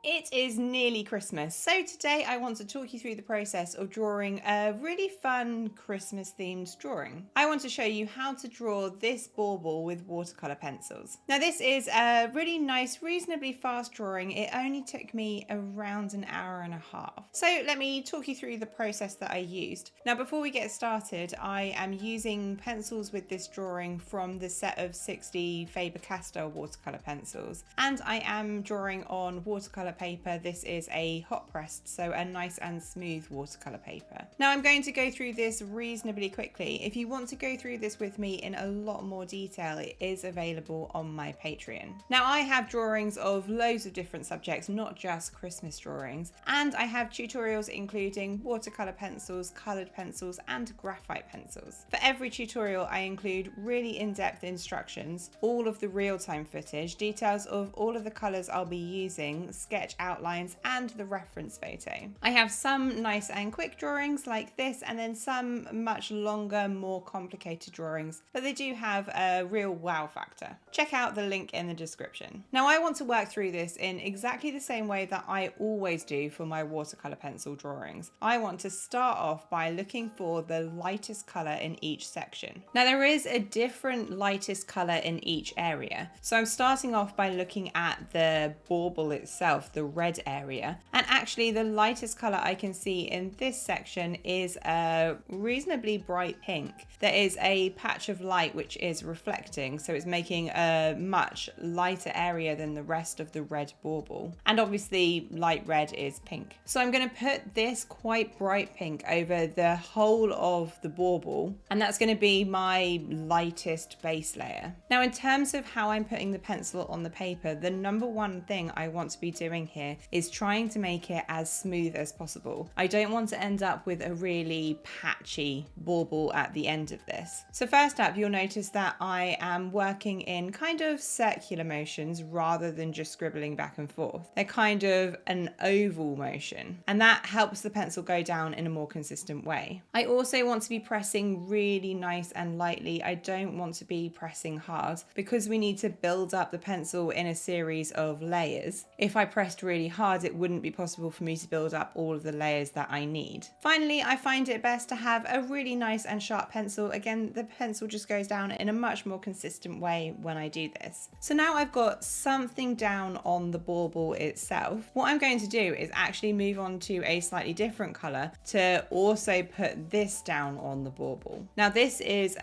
It is nearly Christmas, so today I want to talk you through the process of drawing a really fun Christmas themed drawing. I want to show you how to draw this bauble with watercolor pencils. Now this is a really nice, reasonably fast drawing. It only took me around an hour and a half. So let me talk you through the process that I used. Now before we get started, I am using pencils with this drawing from the set of 60 Faber-Castell watercolor pencils, and I am drawing on watercolor paper. This is a hot pressed, so a nice and smooth watercolor paper. Now I'm going to go through this reasonably quickly. If you want to go through this with me in a lot more detail, it is available on my Patreon. Now I have drawings of loads of different subjects, not just Christmas drawings, and I have tutorials including watercolor pencils, colored pencils, and graphite pencils. For every tutorial I include really in-depth instructions, all of the real-time footage, details of all of the colors I'll be using, sketch outlines, and the reference photo. I have some nice and quick drawings like this, and then some much longer, more complicated drawings, but they do have a real wow factor. Check out the link in the description. Now I want to work through this in exactly the same way that I always do for my watercolor pencil drawings. I want to start off by looking for the lightest color in each section. Now there is a different lightest color in each area, so I'm starting off by looking at the bauble itself, the red area, and actually the lightest color I can see in this section is a reasonably bright pink. There is a patch of light which is reflecting, so it's making a much lighter area than the rest of the red bauble, and obviously light red is pink. So I'm going to put this quite bright pink over the whole of the bauble, and that's going to be my lightest base layer. Now in terms of how I'm putting the pencil on the paper, the number one thing I want to be doing here is trying to make it as smooth as possible. I don't want to end up with a really patchy bauble at the end of this. So first up, you'll notice that I am working in kind of circular motions rather than just scribbling back and forth. They're kind of an oval motion, and that helps the pencil go down in a more consistent way. I also want to be pressing really nice and lightly. I don't want to be pressing hard because we need to build up the pencil in a series of layers. If I pressed really hard, it wouldn't be possible for me to build up all of the layers that I need. Finally, I find it best to have a really nice and sharp pencil. Again, the pencil just goes down in a much more consistent way when I do this. So now I've got something down on the bauble itself. What I'm going to do is actually move on to a slightly different color to also put this down on the bauble. Now this is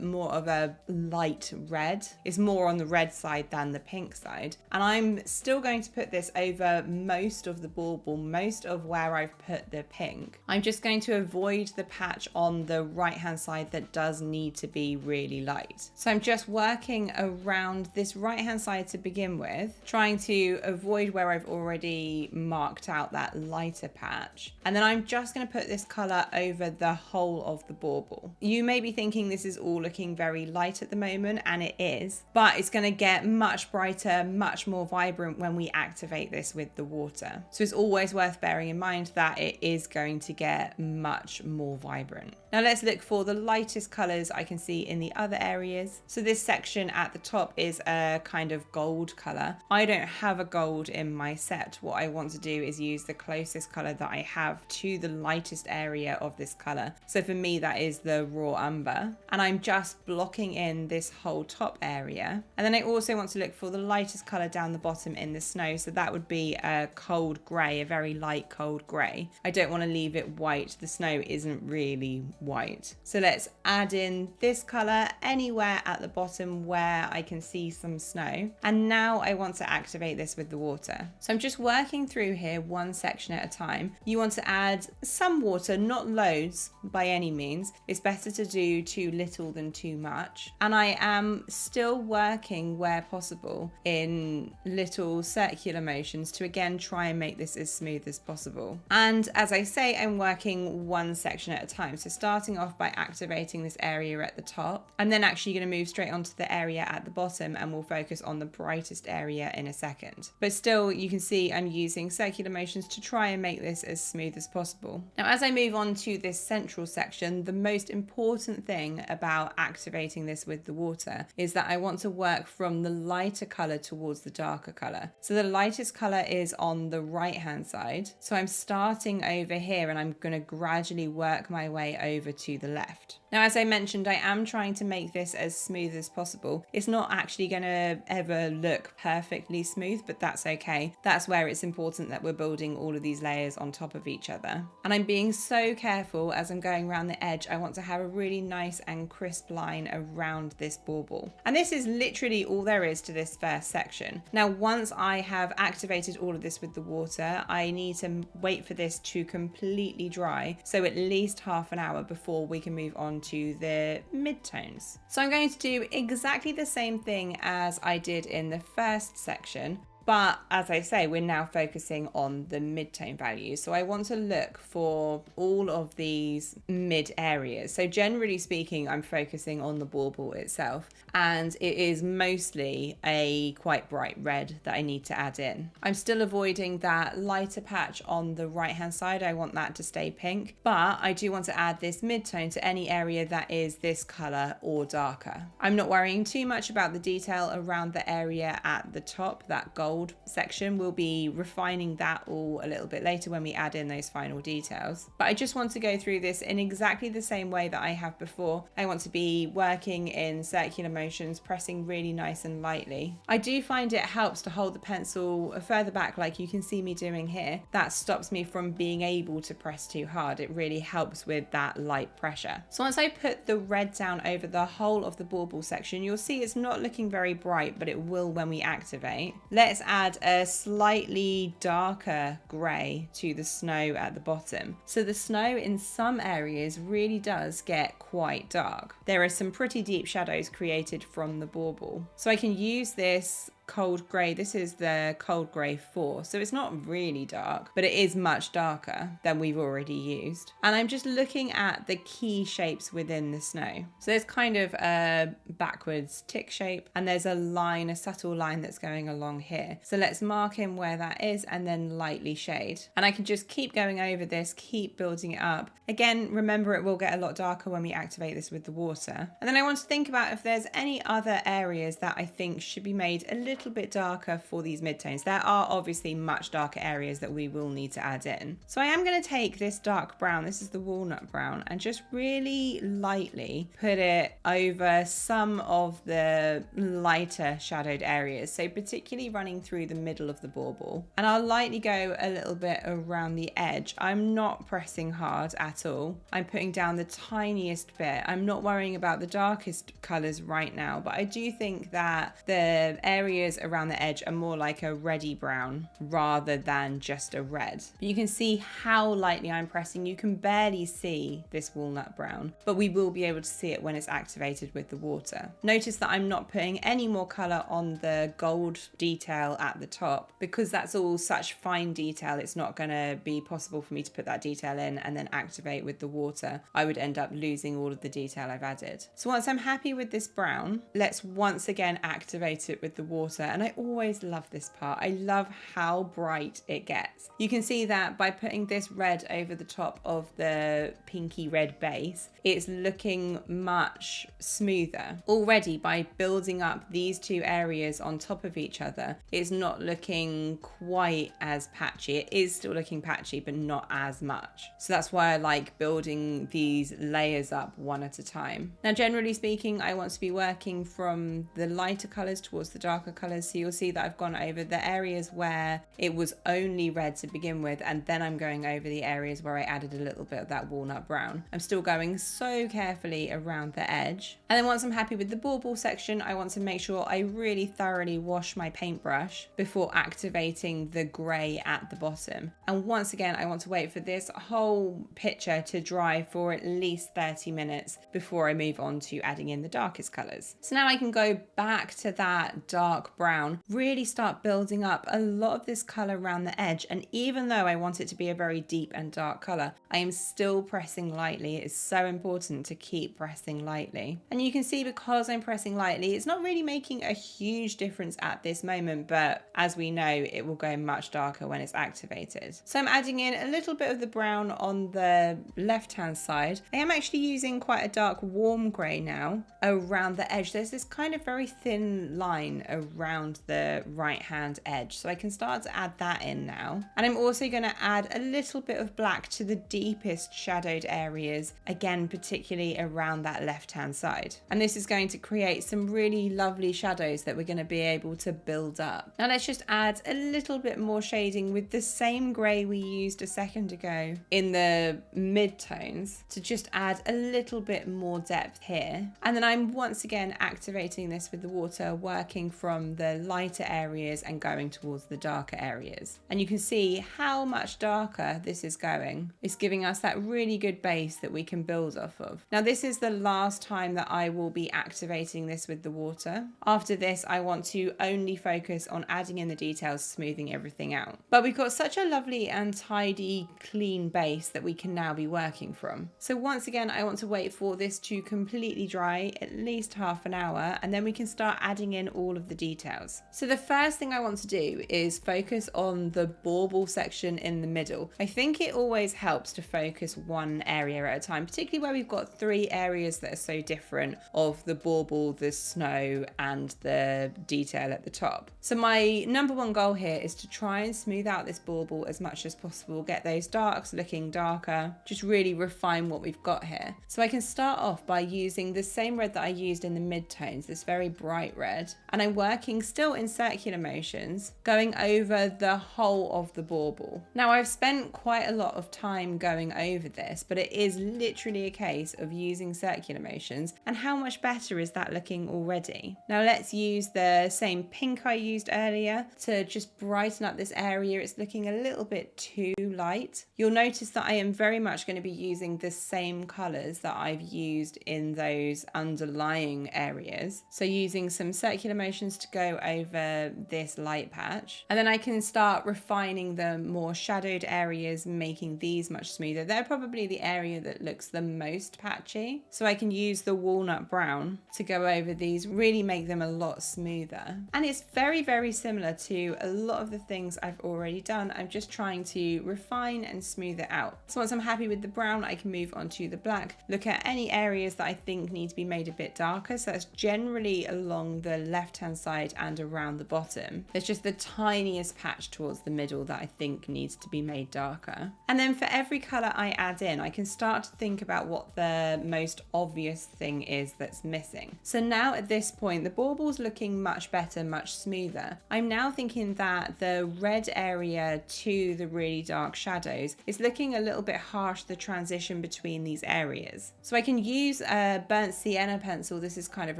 more of a light red. It's more on the red side than the pink side, and I'm still going to put this over most of the bauble, most of where I've put the pink. I'm just going to avoid the patch on the right hand side that does need to be really light. So I'm just working around this right hand side to begin with, trying to avoid where I've already marked out that lighter patch. And then I'm just going to put this color over the whole of the bauble. You may be thinking this is all looking very light at the moment, and it is, but it's going to get much brighter, much more vibrant when we activate this with the water. So it's always worth bearing in mind that it is going to get much more vibrant. Now let's look for the lightest colors I can see in the other areas. So this section at the top is a kind of gold color. I don't have a gold in my set. What I want to do is use the closest color that I have to the lightest area of this color. So for me, that is the raw umber, and I'm just blocking in this whole top area. And then I also want to look for the lightest color down the bottom in the snow. So that would be a cold gray, a very light cold gray. I don't want to leave it white. The snow isn't really white. So let's add in this color anywhere at the bottom where I can see some snow. And now I want to activate this with the water. So I'm just working through here one section at a time. You want to add some water, not loads by any means. It's better to do too little than too much. And I am still working where possible in little circular motions to again try and make this as smooth as possible. And as I say, I'm working one section at a time. So starting off by activating this area at the top, and then actually going to move straight onto the area at the bottom, and we'll focus on the brightest area in a second. But still, you can see I'm using circular motions to try and make this as smooth as possible. Now, as I move on to this central section, the most important thing about activating this with the water is that I want to work from the lighter color towards the darker color. So the lighter lightest color is on the right hand side. So I'm starting over here and I'm going to gradually work my way over to the left. Now, as I mentioned, I am trying to make this as smooth as possible. It's not actually going to ever look perfectly smooth, but that's okay. That's where it's important that we're building all of these layers on top of each other. And I'm being so careful as I'm going around the edge. I want to have a really nice and crisp line around this bauble. And this is literally all there is to this first section. Now, once I have activated all of this with the water, I need to wait for this to completely dry. So at least half an hour before we can move on to the midtones. So I'm going to do exactly the same thing as I did in the first section. But as I say, we're now focusing on the mid-tone values. So I want to look for all of these mid areas. So generally speaking, I'm focusing on the bauble itself. And it is mostly a quite bright red that I need to add in. I'm still avoiding that lighter patch on the right-hand side. I want that to stay pink. But I do want to add this mid-tone to any area that is this color or darker. I'm not worrying too much about the detail around the area at the top, that gold section. We'll be refining that all a little bit later when we add in those final details. But I just want to go through this in exactly the same way that I have before. I want to be working in circular motions, pressing really nice and lightly. I do find it helps to hold the pencil further back like you can see me doing here. That stops me from being able to press too hard. It really helps with that light pressure. So once I put the red down over the whole of the bauble section, you'll see it's not looking very bright, but it will when we activate. Let's add a slightly darker grey to the snow at the bottom. So the snow in some areas really does get quite dark. There are some pretty deep shadows created from the bauble. So I can use this cold grey. This is the cold grey 4, so it's not really dark, but it is much darker than we've already used. And I'm just looking at the key shapes within the snow. So there's kind of a backwards tick shape, and there's a line, a subtle line that's going along here. So let's mark in where that is and then lightly shade. And I can just keep going over this, keep building it up. Again, remember it will get a lot darker when we activate this with the water. And then I want to think about if there's any other areas that I think should be made a little bit darker for these midtones. There are obviously much darker areas that we will need to add in. So I am going to take this dark brown, this is the walnut brown, and just really lightly put it over some of the lighter shadowed areas. So particularly running through the middle of the bauble. And I'll lightly go a little bit around the edge. I'm not pressing hard at all. I'm putting down the tiniest bit. I'm not worrying about the darkest colors right now, but I do think that the areas around the edge are more like a reddy brown rather than just a red. But you can see how lightly I'm pressing. You can barely see this walnut brown, but we will be able to see it when it's activated with the water. Notice that I'm not putting any more color on the gold detail at the top because that's all such fine detail. It's not going to be possible for me to put that detail in and then activate with the water. I would end up losing all of the detail I've added. So once I'm happy with this brown, let's once again activate it with the water. And I always love this part. I love how bright it gets. You can see that by putting this red over the top of the pinky red base, it's looking much smoother. Already by building up these two areas on top of each other, it's not looking quite as patchy. It is still looking patchy, but not as much. So that's why I like building these layers up one at a time. Now, generally speaking, I want to be working from the lighter colors towards the darker colors. So you'll see that I've gone over the areas where it was only red to begin with, and then I'm going over the areas where I added a little bit of that walnut brown. I'm still going so carefully around the edge. And then once I'm happy with the bauble section, I want to make sure I really thoroughly wash my paintbrush before activating the grey at the bottom. And once again, I want to wait for this whole picture to dry for at least 30 minutes before I move on to adding in the darkest colors. So now I can go back to that dark brown, really start building up a lot of this color around the edge. And even though I want it to be a very deep and dark color, I am still pressing lightly. It's so important to keep pressing lightly. And you can see because I'm pressing lightly, it's not really making a huge difference at this moment, but as we know, it will go much darker when it's activated. So I'm adding in a little bit of the brown on the left-hand side. I am actually using quite a dark warm gray now around the edge. There's this kind of very thin line around the right hand edge. So I can start to add that in now. And I'm also going to add a little bit of black to the deepest shadowed areas, again, particularly around that left hand side. And this is going to create some really lovely shadows that we're going to be able to build up. Now let's just add a little bit more shading with the same grey we used a second ago in the mid-tones to just add a little bit more depth here. And then I'm once again activating this with the water, working from the lighter areas and going towards the darker areas. And you can see how much darker this is going. It's giving us that really good base that we can build off of. Now this is the last time that I will be activating this with the water. After this, I want to only focus on adding in the details, smoothing everything out. But we've got such a lovely and tidy, clean base that we can now be working from. So once again, I want to wait for this to completely dry, at least half an hour, and then we can start adding in all of the details. So the first thing I want to do is focus on the bauble section in the middle. I think it always helps to focus one area at a time, particularly where we've got three areas that are so different of the bauble, the snow, and the detail at the top. So my number one goal here is to try and smooth out this bauble as much as possible, get those darks looking darker, just really refine what we've got here. So I can start off by using the same red that I used in the mid-tones, this very bright red, and I'm working still in circular motions, going over the whole of the bauble. Now I've spent quite a lot of time going over this, but it is literally a case of using circular motions, and how much better is that looking already? Now let's use the same pink I used earlier to just brighten up this area. It's looking a little bit too light. You'll notice that I am very much going to be using the same colours that I've used in those underlying areas. So using some circular motions to go over this light patch, and then I can start refining the more shadowed areas, making these much smoother. They're probably the area that looks the most patchy. So I can use the walnut brown to go over these, really make them a lot smoother. And it's very, very similar to a lot of the things I've already done. I'm just trying to refine and smooth it out. So once I'm happy with the brown, I can move on to the black, look at any areas that I think need to be made a bit darker. So that's generally along the left-hand side and around the bottom. There's just the tiniest patch towards the middle that I think needs to be made darker. And then for every color I add in, I can start to think about what the most obvious thing is that's missing. So now at this point, the bauble's looking much better, much smoother. I'm now thinking that the red area to the really dark shadows is looking a little bit harsh, the transition between these areas. So I can use a burnt sienna pencil, this is kind of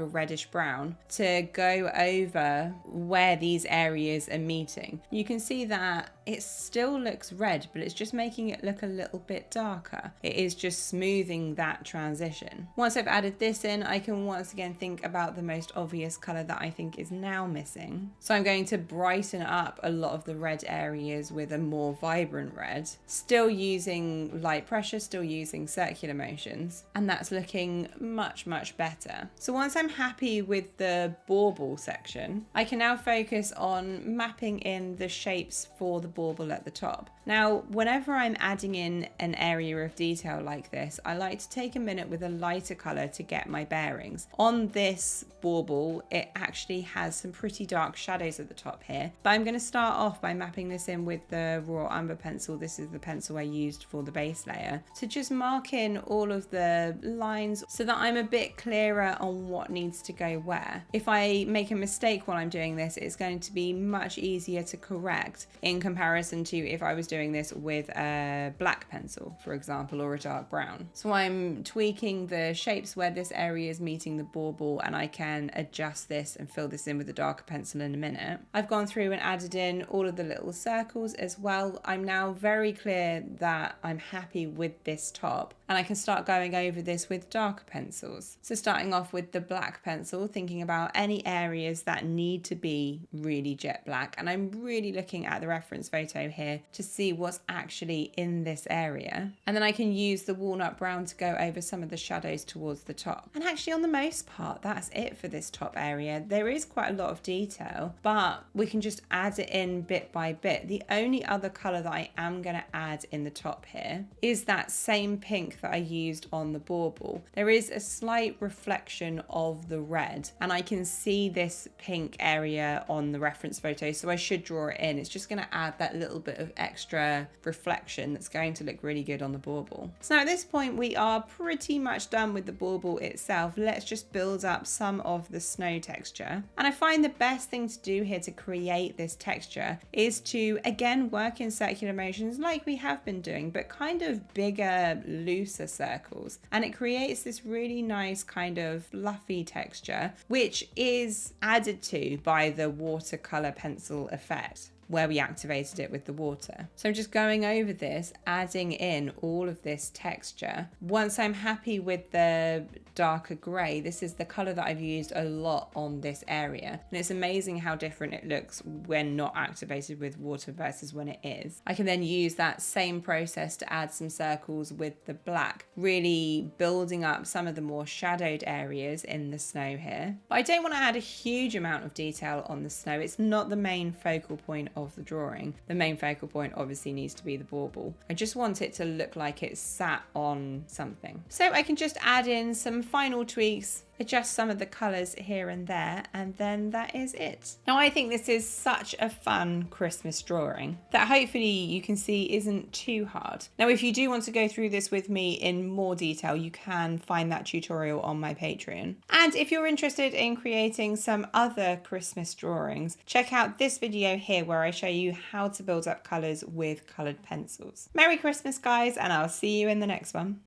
a reddish brown, to go over where these areas are meeting. You can see that it still looks red, but it's just making it look a little bit darker. It is just smoothing that transition. Once I've added this in, I can once again think about the most obvious color that I think is now missing. So I'm going to brighten up a lot of the red areas with a more vibrant red, still using light pressure, still using circular motions, and that's looking much, much better. So once I'm happy with the bauble section, I can now focus on mapping in the shapes for the bauble at the top. Now, whenever I'm adding in an area of detail like this, I like to take a minute with a lighter color to get my bearings. On this bauble, it actually has some pretty dark shadows at the top here, but I'm going to start off by mapping this in with the raw umber pencil. This is the pencil I used for the base layer, to just mark in all of the lines so that I'm a bit clearer on what needs to go where. If I make a mistake while I'm doing this, it's going to be much easier to correct in comparison to if I was doing this with a black pencil, for example, or a dark brown. So I'm tweaking the shapes where this area is meeting the bauble, and I can adjust this and fill this in with a darker pencil in a minute. I've gone through and added in all of the little circles as well. I'm now very clear that I'm happy with this top, and I can start going over this with darker pencils. So starting off with the black pencil, thinking about any areas that need to be really jet black, and I'm really looking at the reference photo here to see what's actually in this area. And then I can use the walnut brown to go over some of the shadows towards the top. And actually on the most part, that's it for this top area. There is quite a lot of detail, but we can just add it in bit by bit. The only other color that I am going to add in the top here is that same pink pink that I used on the bauble, there is a slight reflection of the red, and I can see this pink area on the reference photo, so I should draw it in. It's just going to add that little bit of extra reflection that's going to look really good on the bauble. So now at this point we are pretty much done with the bauble itself. Let's just build up some of the snow texture. And I find the best thing to do here to create this texture is to again work in circular motions like we have been doing, but kind of bigger, looser circles. And it creates this really nice kind of fluffy texture, which is added to by the watercolor pencil effect, where we activated it with the water. So I'm just going over this, adding in all of this texture. Once I'm happy with the darker grey, this is the colour that I've used a lot on this area. And it's amazing how different it looks when not activated with water versus when it is. I can then use that same process to add some circles with the black, really building up some of the more shadowed areas in the snow here. But I don't want to add a huge amount of detail on the snow. It's not the main focal point of the drawing. The main focal point obviously needs to be the bauble. I just want it to look like it's sat on something. So I can just add in some final tweaks, adjust some of the colours here and there, and then that is it. Now I think this is such a fun Christmas drawing that hopefully you can see isn't too hard. Now if you do want to go through this with me in more detail, you can find that tutorial on my Patreon. And if you're interested in creating some other Christmas drawings, check out this video here where I show you how to build up colours with coloured pencils. Merry Christmas guys, and I'll see you in the next one.